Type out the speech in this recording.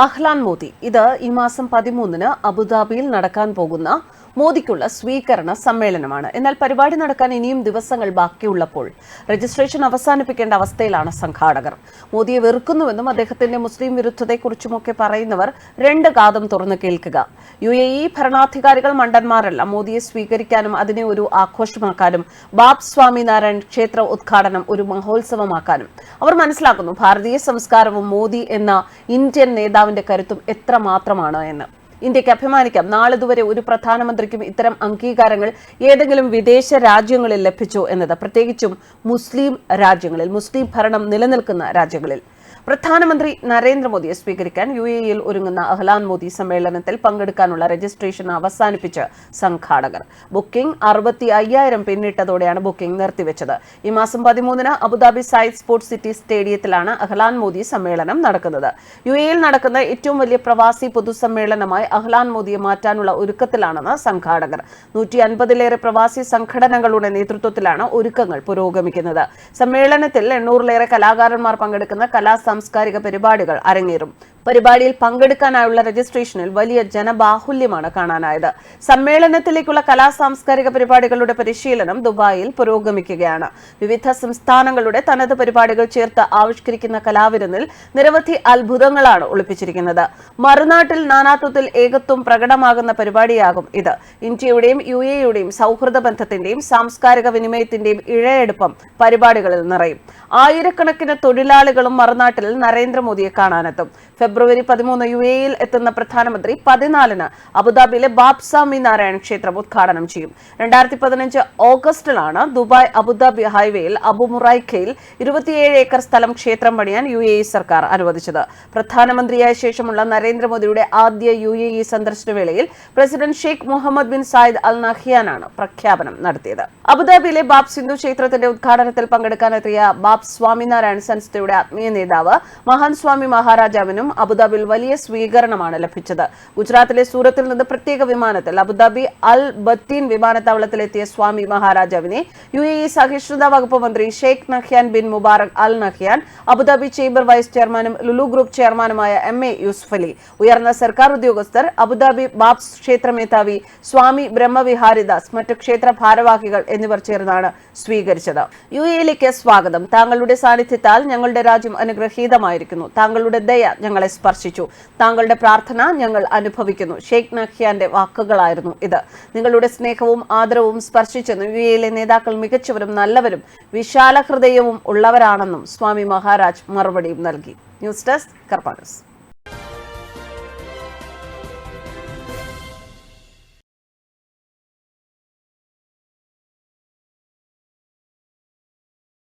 അഹ്ലാൻ മോദി ഇത് ഈ മാസം 13-ന് അബുദാബിയിൽ നടക്കാൻ പോകുന്ന മോദിക്കുള്ള സ്വീകരണ സമ്മേളനമാണ്. എന്നാൽ പരിപാടി നടക്കാൻ ഇനിയും ദിവസങ്ങൾ ബാക്കിയുള്ളപ്പോൾ രജിസ്ട്രേഷൻ അവസാനിപ്പിക്കേണ്ട അവസ്ഥയിലാണ് സംഘാടകർ. മോദിയെ വെറുക്കുന്നുവെന്നും അദ്ദേഹത്തിന്റെ മുസ്ലിം വിരുദ്ധതയെക്കുറിച്ചുമൊക്കെ പറയുന്നവർ രണ്ട് കാതും തുറന്നു കേൾക്കുക. UAE ഭരണാധികാരികൾ മണ്ടന്മാരല്ല. മോദിയെ സ്വീകരിക്കാനും അതിനെ ഒരു ആഘോഷമാക്കാനും ബാബ് സ്വാമിനാരായൺ ക്ഷേത്ര ഉദ്ഘാടനം ഒരു മഹോത്സവമാക്കാനും അവർ മനസ്സിലാക്കുന്നു. ഭാരതീയ സംസ്കാരവും മോദി എന്ന ഇന്ത്യൻ നേതാവിന്റെ കരുത്തും എത്രമാത്രമാണ് എന്ന്. ഇന്ത്യക്ക് അഭിമാനിക്കാം. നാളിതുവരെ ഒരു പ്രധാനമന്ത്രിക്കും ഇത്തരം അംഗീകാരങ്ങൾ ഏതെങ്കിലും വിദേശ രാജ്യങ്ങളിൽ ലഭിച്ചോ എന്നത്, പ്രത്യേകിച്ചും മുസ്ലിം രാജ്യങ്ങളിൽ, മുസ്ലിം ഭരണം നിലനിൽക്കുന്ന രാജ്യങ്ങളിൽ. പ്രധാനമന്ത്രി നരേന്ദ്രമോദിയെ സ്വീകരിക്കാൻ UAEയിൽ ഒരുങ്ങുന്ന അഹ്ലാൻ മോദി സമ്മേളനത്തിൽ പങ്കെടുക്കാനുള്ള രജിസ്ട്രേഷൻ അവസാനിപ്പിച്ച് സംഘാടകർ. ബുക്കിംഗ് 65,000 പിന്നിട്ടതോടെയാണ് ബുക്കിംഗ് നിർത്തിവെച്ചത്. ഈ മാസം 13-ന് അബുദാബി സയ്യിദ് സ്പോർട്സ് സിറ്റി സ്റ്റേഡിയത്തിലാണ് അഹ്ലാൻ മോദി സമ്മേളനം നടക്കുന്നത്. UAEയിൽ നടക്കുന്ന ഏറ്റവും വലിയ പ്രവാസി പൊതുസമ്മേളനമായി അഹ്ലാൻ മോദിയെ മാറ്റാനുള്ള ഒരുക്കത്തിലാണെന്ന് സംഘാടകർ. 150-ലേറെ പ്രവാസി സംഘടനകളുടെ നേതൃത്വത്തിലാണ് ഒരുക്കങ്ങൾ പുരോഗമിക്കുന്നത്. സമ്മേളനത്തിൽ 800-ലേറെ കലാകാരന്മാർ പങ്കെടുക്കുന്ന സാംസ്കാരിക പരിപാടികൾ അരങ്ങേറും. പരിപാടിയിൽ പങ്കെടുക്കാനായുള്ള രജിസ്ട്രേഷനിൽ വലിയ ജനബാഹുല്യമാണ് കാണാനായത്. സമ്മേളനത്തിലേക്കുള്ള സാംസ്കാരിക പരിപാടികളുടെ പരിശീലനം ദുബായിൽ പുരോഗമിക്കുകയാണ്. വിവിധ സംസ്ഥാനങ്ങളുടെ തനത് പരിപാടികൾ ചേർത്ത് ആവിഷ്കരിക്കുന്ന കലാവിരുന്നിൽ നിരവധി അത്ഭുതങ്ങളാണ് ഒളിപ്പിച്ചിരിക്കുന്നത്. മറുനാട്ടിൽ നാനാത്വത്തിൽ ഏകത്വം പ്രകടമാകുന്ന പരിപാടിയാകും ഇത്. ഇന്ത്യയുടെയും UAEയുടെയും സൗഹൃദ ബന്ധത്തിന്റെയും സാംസ്കാരിക വിനിമയത്തിന്റെയും ഇഴയെടുപ്പം പരിപാടികളിൽ നിറയും. ആയിരക്കണക്കിന് തൊഴിലാളികളും മറുനാട്ടിൽ നരേന്ദ്രമോദിയെ കാണാനെത്തും. ഫെബ്രുവരി 13 UAEയിൽ എത്തുന്ന പ്രധാനമന്ത്രി 14-ന് അബുദാബിയിലെ ബാബ് സ്വാമിനാരായൺ ക്ഷേത്രം ഉദ്ഘാടനം ചെയ്യും. 2015 ഓഗസ്റ്റിലാണ് ദുബായ് അബുദാബി ഹൈവേയിൽ അബുമുറൈഖയിൽ 27 ഏക്കർ സ്ഥലം ക്ഷേത്രം പണിയാൻ UAE സർക്കാർ അനുവദിച്ചത്. പ്രധാനമന്ത്രിയായ ശേഷമുള്ള നരേന്ദ്രമോദിയുടെ ആദ്യ UAE സന്ദർശനവേളയിൽ president Sheikh Mohammed bin Zayed Al നഹ്യാനാണ് പ്രഖ്യാപനം നടത്തിയത്. അബുദാബിയിലെ ബാബ് സിന്ധു ക്ഷേത്രത്തിന്റെ ഉദ്ഘാടനത്തിൽ പങ്കെടുക്കാനെത്തിയ ബാബ് സ്വാമിനാരായൺ സംസ്ഥയുടെ ആത്മീയ നേതാവ് മഹാൻ സ്വാമി മഹാരാജാവിനും അബുദാബിയിൽ വലിയ സ്വീകരണമാണ് ലഭിച്ചത്. ഗുജറാത്തിലെ സൂറത്തിൽ നിന്ന് പ്രത്യേക വിമാനത്തിൽ അബുദാബി അൽ ബത്തീൻ വിമാനത്താവളത്തിലെത്തിയ സ്വാമി മഹാരാജാവിനെ UAE സഹിഷ്ണുതാ വകുപ്പ് മന്ത്രി Sheikh Nahyan bin Mubarak Al Nahyan, Abu Dhabi chamber vice ചെയർമാനും ലുലു ഗ്രൂപ്പ് ചെയർമാനുമായ MA യൂസുഫ് അലി, ഉയർന്ന സർക്കാർ ഉദ്യോഗസ്ഥർ, അബുദാബി ബാബ്സ് ക്ഷേത്ര മേധാവി സ്വാമി ബ്രഹ്മവിഹാരിദാസ്, മറ്റു ക്ഷേത്ര ഭാരവാഹികൾ എന്നിവർ ചേർന്നാണ് സ്വീകരിച്ചത്. UAEയിലേക്ക് സ്വാഗതം. താങ്കളുടെ സാന്നിധ്യത്താൽ ഞങ്ങളുടെ രാജ്യം അനുഗ്രഹീതമായിരിക്കുന്നു. താങ്കളുടെ ദയ ഞങ്ങളെ സ്പർശിച്ചു. താങ്കളുടെ പ്രാർത്ഥന ഞങ്ങൾ അനുഭവിക്കുന്നു. ഷെയ്ഖ് നഹ്യാന്റെ വാക്കുകളായിരുന്നു ഇത്. നിങ്ങളുടെ സ്നേഹവും ആദരവും സ്പർശിച്ചെന്നും UAEയിലെ നേതാക്കൾ മികച്ചവരും നല്ലവരും വിശാല ഹൃദയവും ഉള്ളവരാണെന്നും സ്വാമി മഹാരാജ് മറുപടിയും നൽകി. News desk കർപ്പാനസ്.